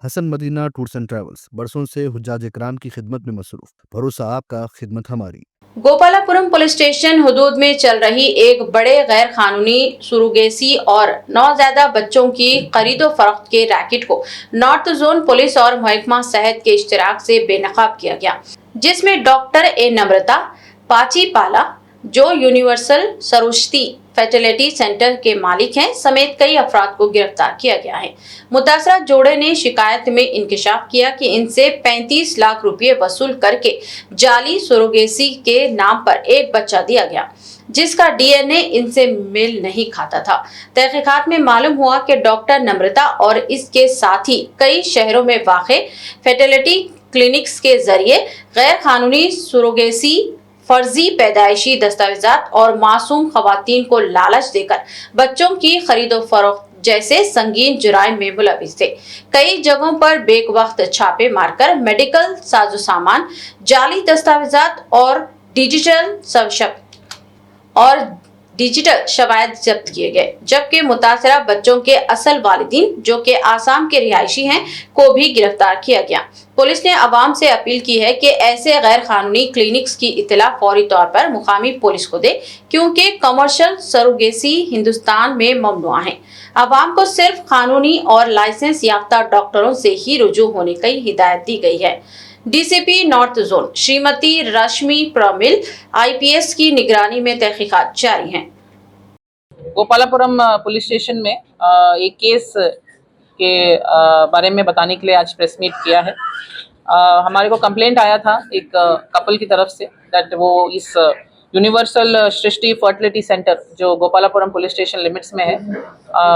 Hasan Madina tours and travels बरसों से हुज्जाज इकराम की खिदमत में मसरूफ। भरोसा आपका, खिदमत हमारी। गोपालापुरम पुलिस स्टेशन हुदूद में चल रही एक बड़े गैर कानूनी सुरुगेसी और नौज़ायदा बच्चों की खरीदो फरोख्त के रैकेट को नॉर्थ जोन पुलिस और महकमा सेहत के इश्तिराक से बेनकाब किया गया, जिसमें डॉक्टर ए नम्रता पाचीपाला, जो यूनिवर्सल सरुष्टि फर्टिलिटी सेंटर के मालिक हैं, समेत कई अफराद को गिरफ्तार किया गया है। मुतासरा जोड़े ने शिकायत में इंकशाफ किया कि इनसे 35 लाख रुपए वसूल करके जाली सुरोगेसी के नाम पर एक बच्चा दिया गया, जिसका डीएनए इनसे मेल नहीं खाता था। तहकीकात में मालूम हुआ कि डॉक्टर नम्रता और इसके साथी कई शहरों में वाक़े फर्टिलिटी क्लिनिक्स के जरिए गैर कानूनी सुरोगेसी, फर्जी पैदाइशी दस्तावेजात और मासूम खवातीन को लालच देकर बच्चों की खरीदो फरोख्त जैसे संगीन जुराइम में मुलविस थे। कई जगहों पर बेवक्त छापे मारकर मेडिकल साजो सामान, जाली दस्तावेजात और डिजिटल शवायद जब्त किए गए, जबकि मुतासरा बच्चों के असल वालिदीन, जो कि आसाम के रिहायशी हैं, को भी गिरफ्तार किया गया। पुलिस ने अवाम से अपील की है कि ऐसे गैर कानूनी क्लिनिक्स की इत्तला फौरी तौर पर मुकामी पुलिस को दे, क्योंकि कमर्शियल सरोगेसी हिंदुस्तान में ममनुआ है। अवाम को सिर्फ कानूनी और लाइसेंस याफ्ता डॉक्टरों से ही रुजू होने की हिदायत दी गई है। डीसीपी नॉर्थ जोन श्रीमती रश्मि प्रमिल आईपीएस की निगरानी में तहकीकात जारी हैं। गोपालापुरम पुलिस स्टेशन में एक केस के बारे में बताने के लिए आज प्रेस मीट किया है। हमारे को कंप्लेंट आया था एक कपल की तरफ से दैट वो इस यूनिवर्सल सृष्टि फर्टिलिटी सेंटर जो गोपालापुरम पुलिस स्टेशन लिमिट्स में है,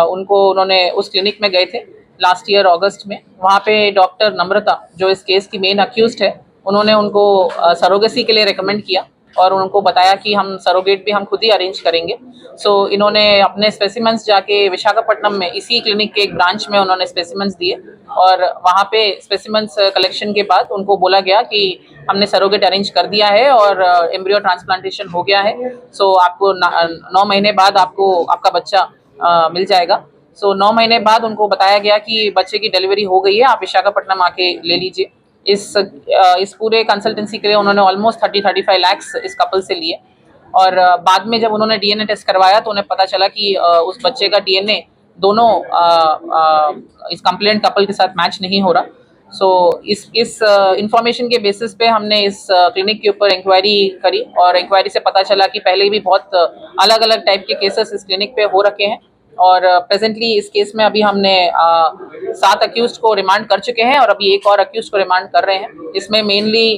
उन्होंने उस क्लिनिक में गए थे लास्ट ईयर अगस्त में। वहाँ पे डॉक्टर नम्रता, जो इस केस की मेन अक्यूज्ड है, उन्होंने उनको सरोगेसी के लिए रेकमेंड किया और उनको बताया कि हम सरोगेट भी हम खुद ही अरेंज करेंगे। सो इन्होंने अपने स्पेसिमेंस जाके विशाखापट्टनम में इसी क्लिनिक के एक ब्रांच में उन्होंने स्पेसिमेंस दिए और वहाँ पे स्पेसिमेंस कलेक्शन के बाद उनको बोला गया कि हमने सरोगेट अरेंज कर दिया है और एम्ब्रियो ट्रांसप्लांटेशन हो गया है। सो आपको 9 महीने बाद आपको आपका बच्चा मिल जाएगा। सो 9 महीने बाद उनको बताया गया कि बच्चे की डिलीवरी हो गई है, आप विशाखापट्टनम आके ले लीजिए। इस पूरे कंसल्टेंसी के लिए उन्होंने ऑलमोस्ट 30-35 लाख इस कपल से लिए और बाद में जब उन्होंने डीएनए टेस्ट करवाया तो उन्हें पता चला कि उस बच्चे का डीएनए दोनों इस कंप्लेंट कपल के साथ मैच नहीं हो रहा। सो इस इंफॉर्मेशन के बेसिस पे हमने इस क्लिनिक के ऊपर इंक्वायरी करी और इंक्वायरी से पता चला कि पहले भी बहुत अलग अलग टाइप के केसेस इस क्लिनिक पे हो रखे हैं और प्रेजेंटली इस केस में अभी हमने 7 अक्यूज्ड को रिमांड कर चुके हैं और अभी एक और अक्यूज्ड को रिमांड कर रहे हैं। इसमें मेनली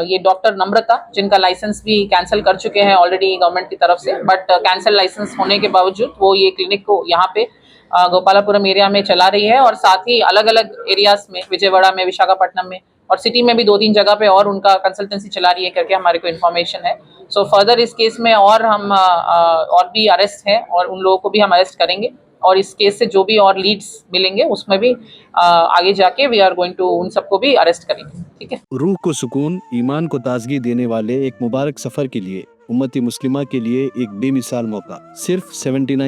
ये डॉक्टर नम्रता, जिनका लाइसेंस भी कैंसिल कर चुके हैं ऑलरेडी गवर्नमेंट की तरफ से, बट कैंसिल लाइसेंस होने के बावजूद वो ये क्लिनिक को यहाँ पे गोपालापुरम एरिया में चला रही है और साथ ही अलग अलग एरियाज में, विजयवाड़ा में, विशाखापट्टनम में और सिटी में भी 2-3 जगह पे और उनका कंसल्टेंसी चला रही है करके हमारे को इन्फॉर्मेशन है। सो फर्दर इस केस में और हम और भी अरेस्ट हैं और उन लोगों को भी हम अरेस्ट करेंगे और इस केस से जो भी और लीड्स मिलेंगे उसमें भी आगे जाके वी आर गोइंग टू उन सबको भी अरेस्ट करेंगे। ठीक है। रूह को सुकून, ईमान को ताजगी देने वाले एक मुबारक सफर के लिए उम्मती मुस्लिमा के लिए एक बेमिसाल मौका। सिर्फ 79